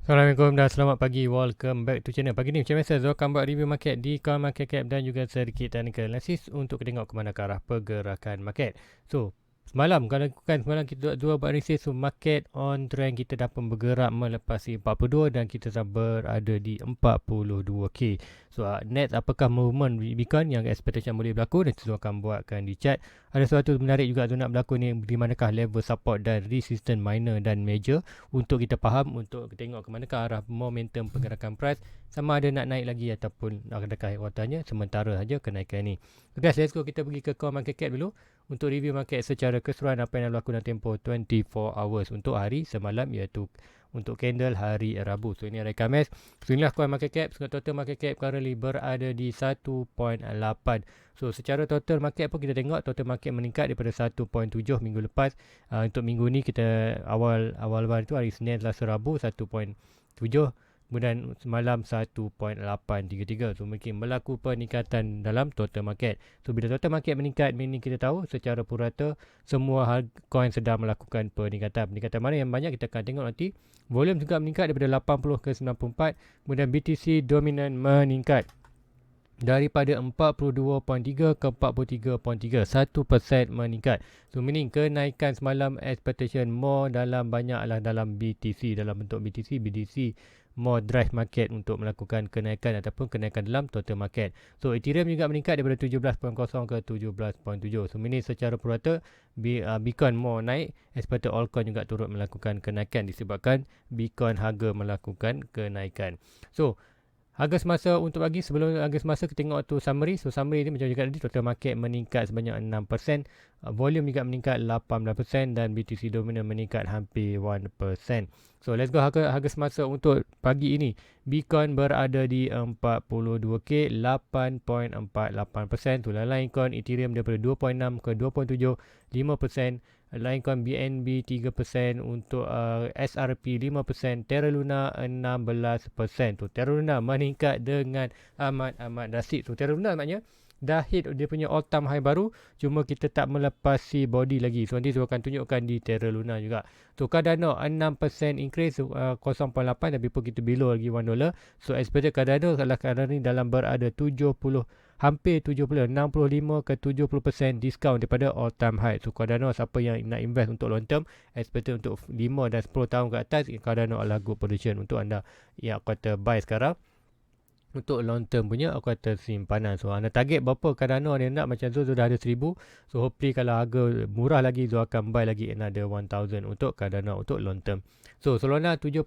Assalamualaikum dan selamat pagi. Welcome back to channel. Pagi ni macam biasa Zul akan buat review market di coin market cap dan juga sedikit technical analysis untuk tengok ke mana ke arah pergerakan market. So, semalam kita dua buat analysis, so market on trend kita dapat bergerak melepasi 42 dan kita dah berada di 42k. So, next apakah movement Bitcoin yang expectation boleh berlaku, dan Zul akan buatkan di chart. Ada sesuatu menarik juga Zul nak berlaku ni, di manakah level support dan resistance minor dan major untuk kita faham, untuk tengok ke mana ke arah momentum pergerakan price, sama ada nak naik lagi ataupun adakah kekuatannya sementara saja kenaikan ni. Guys, let's go, kita pergi ke core market cap dulu untuk review market secara keseluruhan apa yang berlaku dalam tempoh 24 hours untuk hari semalam, iaitu untuk candle hari Rabu. So ini hari Khamis. So inilah coin market cap. So total market cap currently berada di 1.8. So secara total market pun kita tengok total market meningkat daripada 1.7 minggu lepas. Untuk minggu ni kita awal tu hari Senin, Selasa, Rabu 1.7, kemudian semalam 1.833. So mungkin berlaku peningkatan dalam total market. So bila total market meningkat, ini kita tahu secara purata semua coin sedang melakukan peningkatan. Peningkatan mana yang banyak kita akan tengok nanti. Volume juga meningkat daripada 80 ke 94. Kemudian BTC dominan meningkat daripada 42.3 ke 43.3, 1% meningkat. So meaning kenaikan semalam expectation more banyaklah dalam BTC, dalam bentuk BTC, BDC more drive market untuk melakukan kenaikan ataupun kenaikan dalam total market. So Ethereum juga meningkat daripada 17.0 ke 17.7. So meaning secara purata Bitcoin more naik, expected altcoin juga turut melakukan kenaikan disebabkan Bitcoin harga melakukan kenaikan. So harga semasa untuk pagi, sebelum harga semasa kita tengok tu summary. So summary ni macam cakap tadi, total market meningkat sebanyak 6%, volume juga meningkat 18% dan BTC dominant meningkat hampir 1%. So let's go harga semasa untuk pagi ini. Bitcoin berada di 42k, 8.48%. Tu lain coin Ethereum daripada 2.6 ke 2.7, 5%. Lain coin BNB 3%, untuk SRP 5%, Terra Luna 16%. Tu Terra Luna meningkat dengan amat drastik. So Terra Luna maknanya dah hit dia punya all time high baru, cuma kita tak melepasi body lagi. So nanti saya akan tunjukkan di Terra Luna juga. So Cardano 6% increase, 0.8, tapi pun kita below lagi $1. So expected Cardano ni dalam berada 70, hampir 70, 65 ke 70% diskaun daripada all time high. So Cardano, siapa yang nak invest untuk long term, expected untuk 5 dan 10 tahun ke atas, Cardano adalah good position untuk anda yang kata buy sekarang untuk long term punya aku kata simpanan. So anda target berapa Cardano anda nak, macam Zul dah ada 1000. So hopefully kalau harga murah lagi, Zul akan buy lagi another 1000 untuk Cardano untuk long term. So Solana 7%,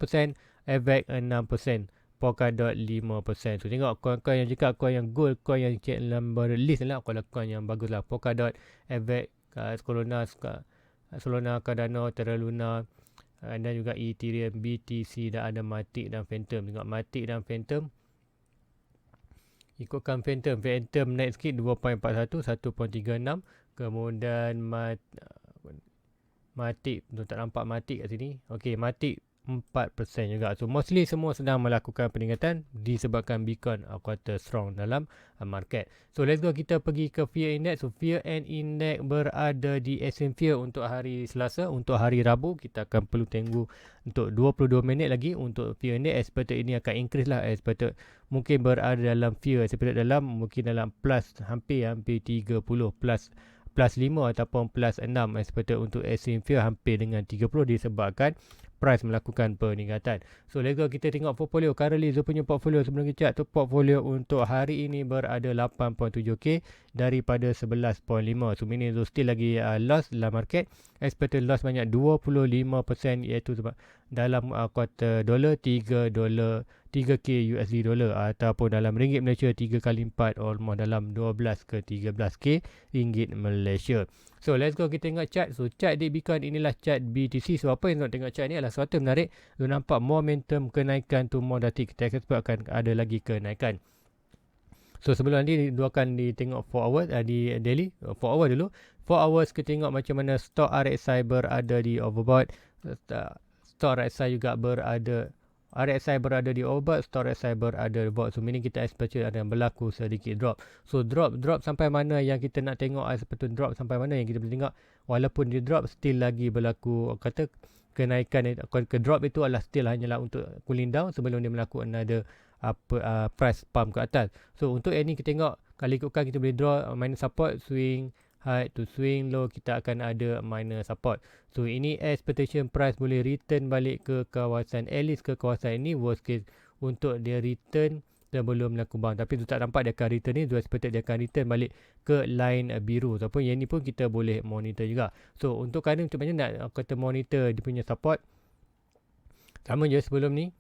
Avax 6%, Polkadot 5%. So tengok coin-coin yang cakap, coin yang gold, coin yang cek number list lah, kalau coin yang bagus lah. Polkadot, Avax, Solana, Cardano, Terra Luna, dan juga Ethereum, BTC, dan ada Matic dan Phantom. Tengok Matic dan Phantom, ikutkan Phantom naik sikit 2.41, 1.36. Kemudian Matic tu tak nampak Matic kat sini. Okey, Matic 4% juga. So mostly semua sedang melakukan peningkatan disebabkan Bitcoin kuartal strong dalam market. So let's go, kita pergi ke Fear Index. So Fear and Index berada di SM Fear untuk hari Selasa. Untuk hari Rabu kita akan perlu tunggu untuk 22 minit lagi untuk Fear Index. Expected ini akan increase lah. Expected mungkin berada dalam Fear, expected dalam mungkin dalam plus hampir 30, plus 5 ataupun plus 6. Expected untuk SM Fear hampir dengan 30 disebabkan price melakukan peningkatan. So let's go, kita tengok portfolio. Currently Zul punya portfolio sebelum kita cek tu, portfolio untuk hari ini berada 8.7k daripada 11.5. So meaning Zul still lagi loss dalam market. Expected loss banyak 25%, iaitu sebab dalam kuartal dolar 3k USD dolar, ataupun dalam ringgit Malaysia 3 kali 4, almost dalam 12 ke 13k ringgit Malaysia. So let's go, kita tengok chart. So chart di Bitcoin, inilah chart BTC. So apa yang nak tengok chart ni adalah sesuatu menarik. So nampak momentum kenaikan tu more dati, kita expect akan ada lagi kenaikan. So sebelum nanti dia akan ditengok 4 hours di daily. 4 hours dulu. 4 hours kita tengok macam mana stock RSI berada di overbought. Stock RSI juga berada di overbought, stock RSI berada di bought. So meaning kita expect ada yang berlaku sedikit drop. So drop sampai mana yang kita nak tengok, seperti drop sampai mana yang kita boleh tengok. Walaupun dia drop, still lagi berlaku kata kenaikan ke drop itu adalah still hanyalah untuk cooling down sebelum dia melakukan another price pump ke atas. So untuk yang ni kita tengok kalau ikutkan kita boleh draw minor support, swing high to swing low, kita akan ada minor support. So ini expectation price boleh return balik ke kawasan, at least ke kawasan ini, worst case untuk dia return sebelum melakukan bounce. Tapi tu tak nampak dia akan return ni, tu expected dia akan return balik ke line biru. Ataupun yang ni pun kita boleh monitor juga. So untuk kadang macam mana nak kata monitor dia punya support, sama je sebelum ni.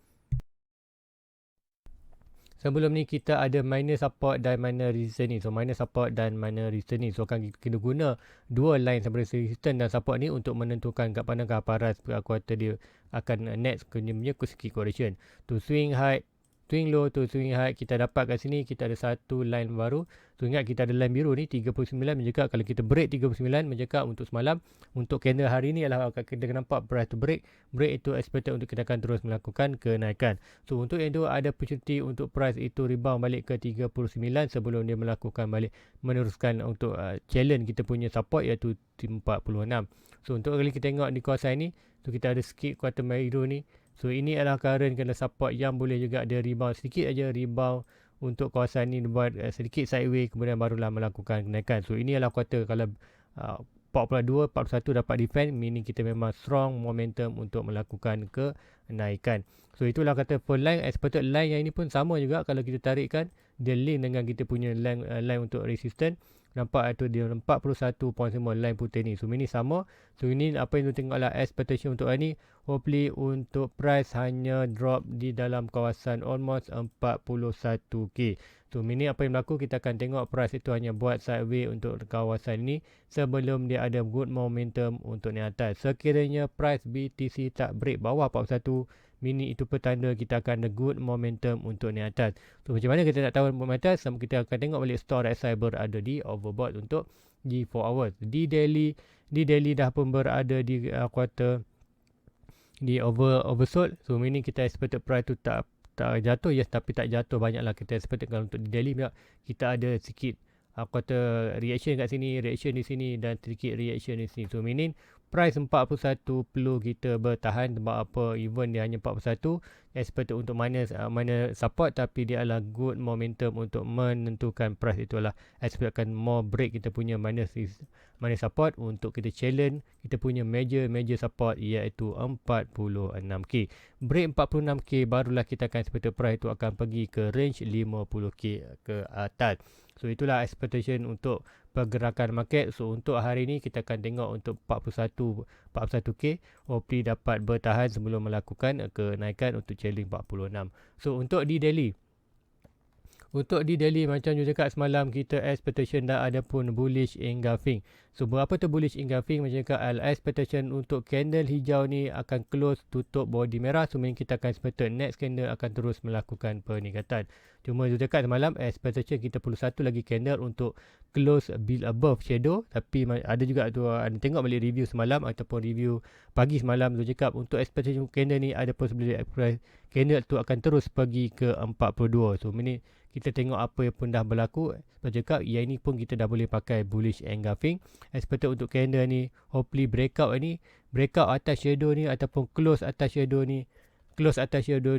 Sebelum ni kita ada minor support dan minor resistance ni. So minor support dan minor resistance ni. So akan kena guna dua line seperti resistance dan support ni untuk menentukan kat mana paras kuartal dia akan next punya sedikit correction. To swing high, swing low to swing high, kita dapat kat sini kita ada satu line baru. So ingat kita ada line biru ni 39 menjekak. Kalau kita break 39 menjekak untuk semalam, untuk candle hari ni adalah kita nampak price to break. Break itu expected untuk kita akan terus melakukan kenaikan. So untuk yang tu ada opportunity untuk price itu rebound balik ke 39 sebelum dia melakukan balik meneruskan untuk challenge kita punya support iaitu 46. So untuk kali kita tengok di kawasan ni, so kita ada skip kuartal biru ni. So ini adalah current kena support yang boleh juga dia rebound sedikit aja, rebound untuk kawasan ni buat sedikit sideways, kemudian barulah melakukan kenaikan. So ini adalah kuartal kalau 42, 41 dapat defend, meaning kita memang strong momentum untuk melakukan kenaikan. So itulah kata per line, expected line yang ini pun sama juga. Kalau kita tarikkan dia link dengan kita punya line untuk resistance, nampak itu dia 41.9 line putih ni. So ini sama. So ini apa yang kita tengoklah expectation untuk hari ni. Hopefully untuk price hanya drop di dalam kawasan almost 41k. So ini apa yang berlaku, kita akan tengok price itu hanya buat sideways untuk kawasan ini sebelum dia ada good momentum untuk naik atas. Sekiranya price BTC tak break bawah 41, mini itu petanda kita akan ada good momentum untuk naik atas. So macam mana kita nak tahu momentum atas? Kita akan tengok balik store RSI berada di overbought untuk di 4 hours. Di daily dah pun berada di kuartal di oversold. So meaning kita expected price tu tak jatuh, yes, tapi tak jatuh banyaklah kita expected. Kalau untuk di daily kita ada sikit kuartal reaction kat sini, reaction di sini dan sedikit reaction di sini. So meaning price 41 perlu kita bertahan. Sebab apa, even dia hanya 41 expected untuk mana support, tapi dia adalah good momentum untuk menentukan price itu adalah expectkan more break kita punya minus support untuk kita challenge kita punya major support iaitu 46k. Break 46k barulah kita akan expected price itu akan pergi ke range 50k ke atas. So itulah expectation untuk pergerakan market. So untuk hari ni kita akan tengok untuk 41k hopefully dapat bertahan sebelum melakukan kenaikan untuk challenge 46. So untuk di daily macam you cakap semalam, kita expectation dah ada pun bullish engulfing. So berapa tu bullish engulfing? Macam cakap expectation untuk candle hijau ni akan close tutup body merah. So kita akan expected next candle akan terus melakukan peningkatan. Cuma you cakap semalam expectation kita perlu satu lagi candle untuk close above shadow. Tapi ada juga tu tengok balik review semalam ataupun review pagi semalam, you cakap untuk expectation candle ni ada possibility candle tu akan terus pergi ke 42. So ini kita tengok apa yang pun dah berlaku. Sebab cakap yang ini pun kita dah boleh pakai bullish engulfing. Expected untuk candle ni hopefully breakout atas shadow ni ataupun close atas shadow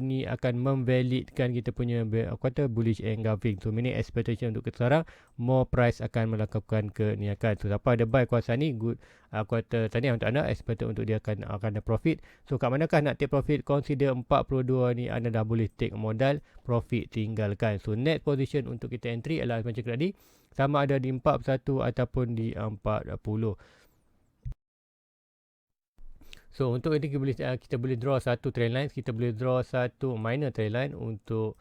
ni akan memvalidkan kita punya kata bullish engulfing. So ini expectation untuk sekarang more price akan melakukan kenaikan. So siapa ada buy kawasan ni good kuartal tadi untuk anda expected untuk dia akan ada profit. So kat manakah nak take profit? Consider 42 ni anda dah boleh take modal, profit tinggalkan. So net position untuk kita entry adalah macam tadi, sama ada di 41 ataupun di 40. So untuk ini kita boleh draw satu trend line, kita boleh draw satu minor trend line untuk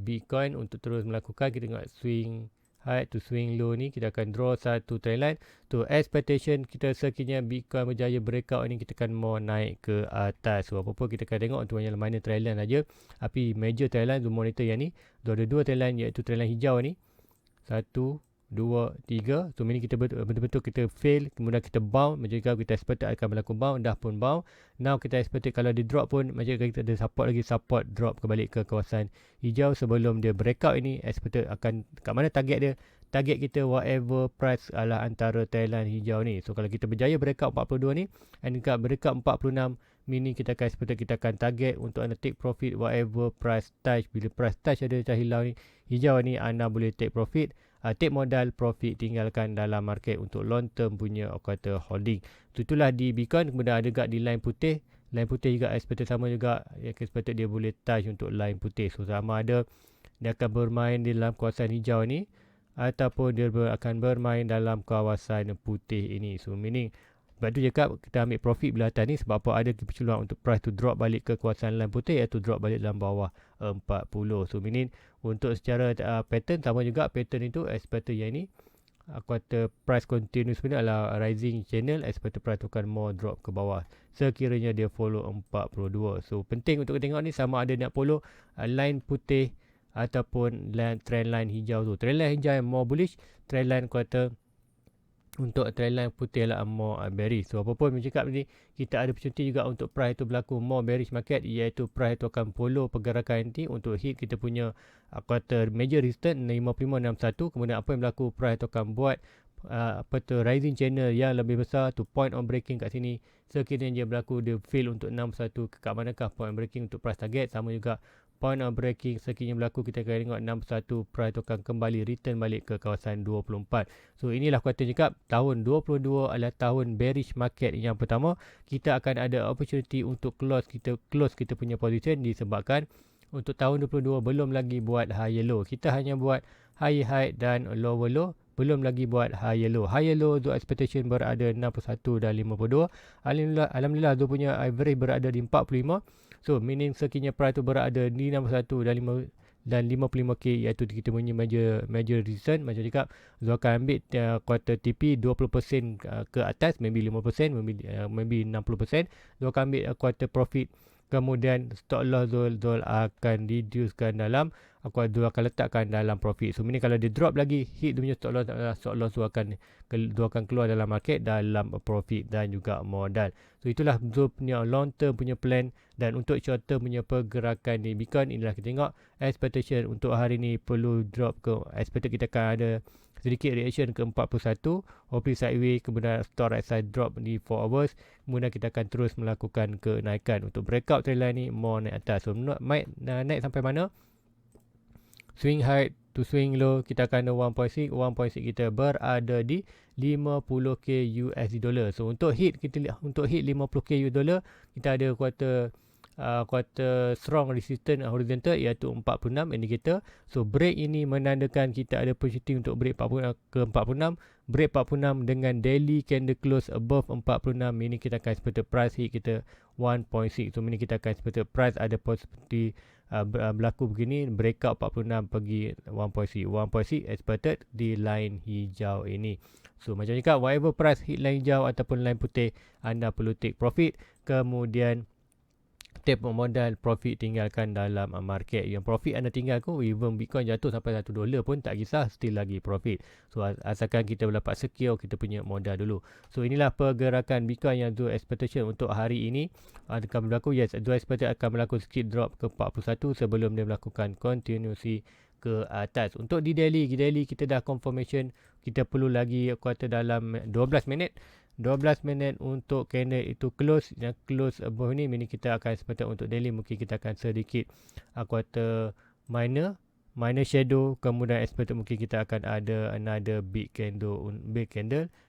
Bitcoin untuk terus melakukan. Kita tengok swing high to swing low ni, kita akan draw satu trend line. So expectation kita sekiranya Bitcoin berjaya breakout ni, kita akan mau naik ke atas. So apa-apa kita akan tengok untuk hanya minor trend line aja. Tapi major trend line tu monitor yang ni, ada dua trend line iaitu trend line hijau ni. Satu, 2, 3. So meaning kita betul-betul kita fail, kemudian kita bounce. Macam kita expected akan berlaku bounce, dah pun bounce. Now kita expected kalau dia drop pun macam kita ada support drop kembali ke kawasan hijau sebelum dia breakout ini. Expected akan kat mana target dia? Target kita whatever price adalah antara trendline hijau ni. So kalau kita berjaya breakout 42 ni and dekat breakout 46, meaning kita akan expected kita akan target untuk anda take profit whatever price touch. Bila price touch ada macam hilang ni, hijau ni, anda boleh take profit. Take modal, profit, tinggalkan dalam market untuk long term punya kata holding. Itulah di Bitcoin. Kemudian ada juga di line putih. Line putih juga expected sama juga. Expected dia boleh touch untuk line putih. So sama ada dia akan bermain di dalam kawasan hijau ni ataupun dia akan bermain dalam kawasan putih ini. So meaning sebab tu cakap kita ambil profit bila atas ni sebab apa ada peluang untuk price tu drop balik ke kawasan line putih iaitu drop balik dalam bawah 40. So meaning untuk secara pattern sama juga, pattern itu expected yang ni kata price continuous sebenarnya adalah rising channel, expected price tu akan more drop ke bawah sekiranya dia follow 42. So penting untuk tengok ni sama ada nak follow line putih ataupun trend line hijau tu. Trend line hijau yang more bullish, trend line kata untuk trendline putih lah more bearish. So apapun macam cakap ni, kita ada opportunity juga untuk price tu berlaku more bearish market, iaitu price tu akan follow pergerakan nanti untuk hit kita punya kata major resistance 5561. Kemudian apa yang berlaku, price tu akan buat rising channel yang lebih besar tu point on breaking kat sini. Sekiranya dia berlaku dia fail untuk 61, kat manakah point on breaking untuk price target. Sama juga point of breaking sekiranya berlaku, kita akan tengok 61, price tu akan kembali return balik ke kawasan 24. So inilah kata cakap tahun 22 adalah tahun bearish market yang pertama. Kita akan ada opportunity untuk close kita punya position disebabkan untuk tahun 22 belum lagi buat higher low. Kita hanya buat high high dan lower low, belum lagi buat higher low. Higher low tu expectation berada 61 dan 52. Alhamdulillah tu punya average berada di 45. So meaning sekiranya price tu berada di 61 dan 55k, iaitu kita punya major resistance. Macam cakap, Zul akan ambil kuartal TP 20% ke atas, maybe 5%, maybe 60%. Zul akan ambil kuartal profit. Kemudian stop loss Zul akan reducekan dalam Zul akan letakkan dalam profit. So meaning kalau dia drop lagi, hit dia punya stop loss Zul akan keluar dalam market dalam profit dan juga modal. So itulah Zul punya long term punya plan. Dan untuk short term punya pergerakan di Bitcoin, inilah kita tengok expectation untuk hari ni perlu drop ke, expected kita akan ada sedikit reaction ke 41, hopefully sideways, kemudian store right side drop di 4 hours, kemudian kita akan terus melakukan kenaikan. Untuk breakout trend line ni more naik atas. So naik sampai mana, swing high to swing low, kita akan ada 1.6 kita berada di 50k USD dollar. So untuk hit 50k USD dollar, kita ada kuartal strong resistance horizontal iaitu 46 indicator. So break ini menandakan kita ada opportunity untuk break 40 ke 46. Break 46 dengan daily candle close above 46, meaning kita akan expected price hit kita 1.6. So meaning kita akan expected price ada possibility berlaku begini, breakout 46 pergi 1.6 expected di line hijau ini. So macam cakap, whatever price hit line hijau ataupun line putih, anda perlu take profit. Kemudian take modal, profit tinggalkan dalam market. Yang profit anda tinggalkan, even Bitcoin jatuh sampai $1 pun tak kisah, still lagi profit. So asalkan kita dapat secure kita punya modal dulu. So inilah pergerakan Bitcoin yang Zul expectation untuk hari ini akan berlaku. Yes, Zul expected akan berlaku sikit drop ke 41 sebelum dia melakukan continuasi ke atas. Untuk di daily kita dah confirmation, kita perlu lagi kuartal dalam 12 minit untuk candle itu close. Yang close above ni, meaning kita akan expected untuk daily mungkin kita akan sedikit kuartal minor shadow. Kemudian expected mungkin kita akan ada another big candle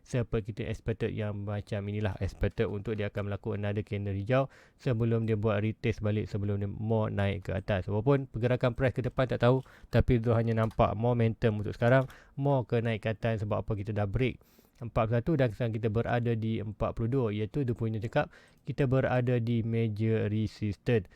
seperti kita expected yang macam inilah expected untuk dia akan melakukan another candle hijau sebelum dia buat retest balik, sebelum dia more naik ke atas. Walaupun pergerakan price ke depan tak tahu, tapi tu hanya nampak momentum untuk sekarang more ke naik ke atas. Sebab apa, kita dah break 41 dan sekarang kita berada di 42, iaitu dia punya cakap kita berada di major resistance.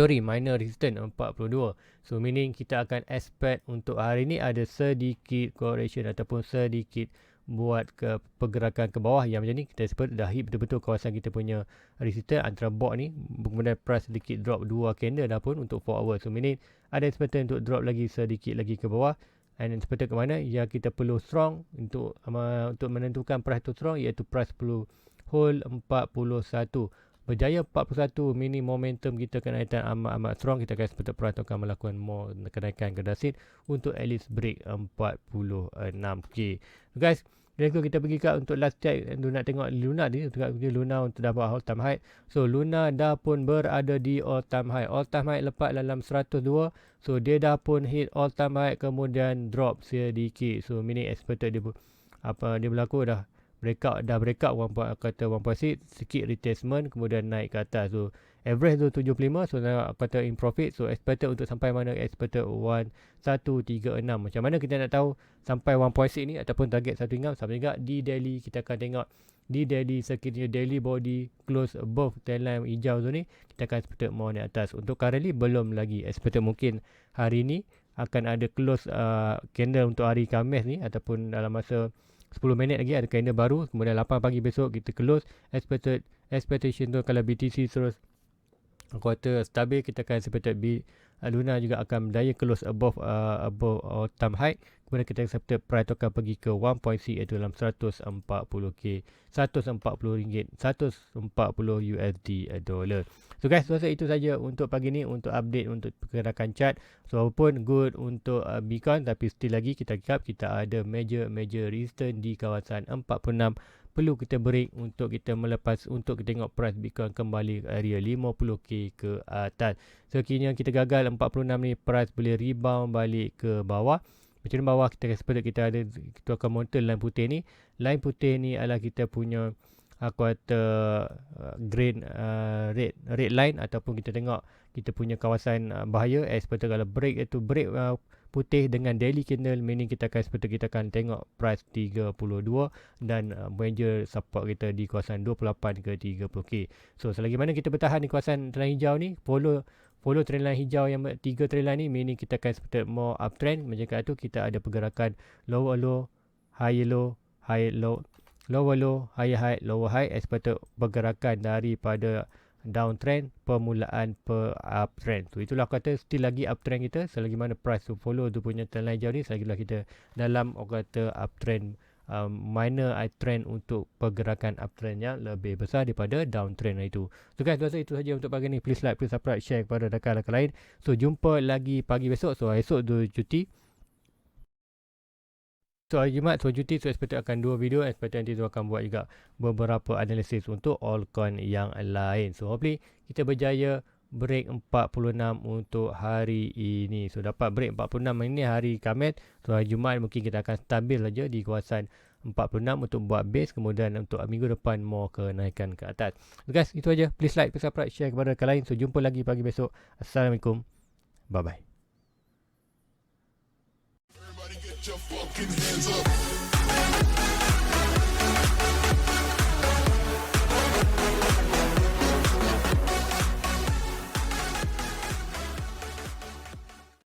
Minor resistance 42. So meaning kita akan expect untuk hari ni ada sedikit correction ataupun sedikit buat ke pergerakan ke bawah yang macam ni. Kita expect dah hit betul-betul kawasan kita punya resistance antara board ni, kemudian price sedikit drop 2 candle dah pun untuk 4 hours. So meaning ada expectation untuk drop lagi sedikit lagi ke bawah And seperti ke mana yang kita perlu strong untuk menentukan price tu strong, iaitu price perlu hold 41. Berjaya 41, mini momentum kita kenaikan amat strong, kita akan seperti price tu akan melakukan more kenaikan kedasit untuk at least break 46k. Guys, Lepas kita pergi kat untuk last check untuk nak tengok Luna ni, Luna untuk dapat all time high. So Luna dah pun berada di all time high. All time high lepas dalam 102. So dia dah pun hit all time high, kemudian drop sedikit. So meaning expected dia berlaku dah breakout kata 1.6, sikit retracement, kemudian naik ke atas. So average tu 75, so nak kata in profit. So expected untuk sampai mana? Expected 1136. Macam mana kita nak tahu sampai 1.6 ni ataupun target satu ingat? Sama juga di daily, kita akan tengok di daily, sekiranya daily body close above trendline hijau tu ni, kita akan expected more naik atas. Untuk currently belum lagi, expected mungkin hari ni akan ada close candle untuk hari Khamis ni, ataupun dalam masa 10 minit lagi ada candle baru, kemudian 8 pagi besok kita close. Expectation tu kalau BTC terus kuartal stabil, kita akan expected Luna juga akan berdaya close above all time high. Kemudian kita expected price tu akan pergi ke 1.6, iaitu dalam 140k, 140 ringgit, 140 USD dollar. So guys, rasa itu saja untuk pagi ni untuk update untuk pergerakan chart. So walaupun good untuk Bitcoin, tapi still lagi kita ada major resistance di kawasan 46. Perlu kita break untuk kita melepas, untuk kita tengok price Bitcoin kembali ke area 50k ke atas. Sekiranya kita gagal 46 ni, price boleh rebound balik ke bawah. Macam bawah kita akan monitor line putih ni. Line putih ni adalah kita punya green red line, ataupun kita tengok kita punya kawasan bahaya. Seperti kalau break putih dengan daily candle, meaning kita akan tengok price 32 dan major support kita di kawasan 28 ke 30k. So selagi mana kita bertahan di kawasan trendline hijau ni, follow trendline hijau yang 3 trendline ni, meaning kita akan expect more uptrend. Macam tu kita ada pergerakan lower low, higher low, higher low, lower low, higher high, lower high, expected pergerakan daripada downtrend permulaan per uptrend. So itulah kata still lagi uptrend kita selagi mana price tu follow tu punya trendline hijau ni. Selagi lah kita dalam uptrend, minor trend untuk pergerakan uptrend yang lebih besar daripada downtrend itu. So guys, rasa itu saja untuk pagi ni. Please like, please subscribe, share kepada rakan-rakan lain. So jumpa lagi pagi besok. So esok tu cuti. So hari Jumaat cuti, so expected akan 2 video. Expected nanti tu akan buat juga beberapa analisis untuk altcoin yang lain. So hopefully kita berjaya break 46 untuk hari ini. So dapat break 46 ini hari Khamis. So hari Jumaat mungkin kita akan stabil saja di kawasan 46 untuk buat base. Kemudian untuk minggu depan more kenaikan ke atas. So guys, itu aja. Please like, please subscribe, share kepada rakan lain. So jumpa lagi pagi besok. Assalamualaikum. Bye bye. Get your fucking hands up.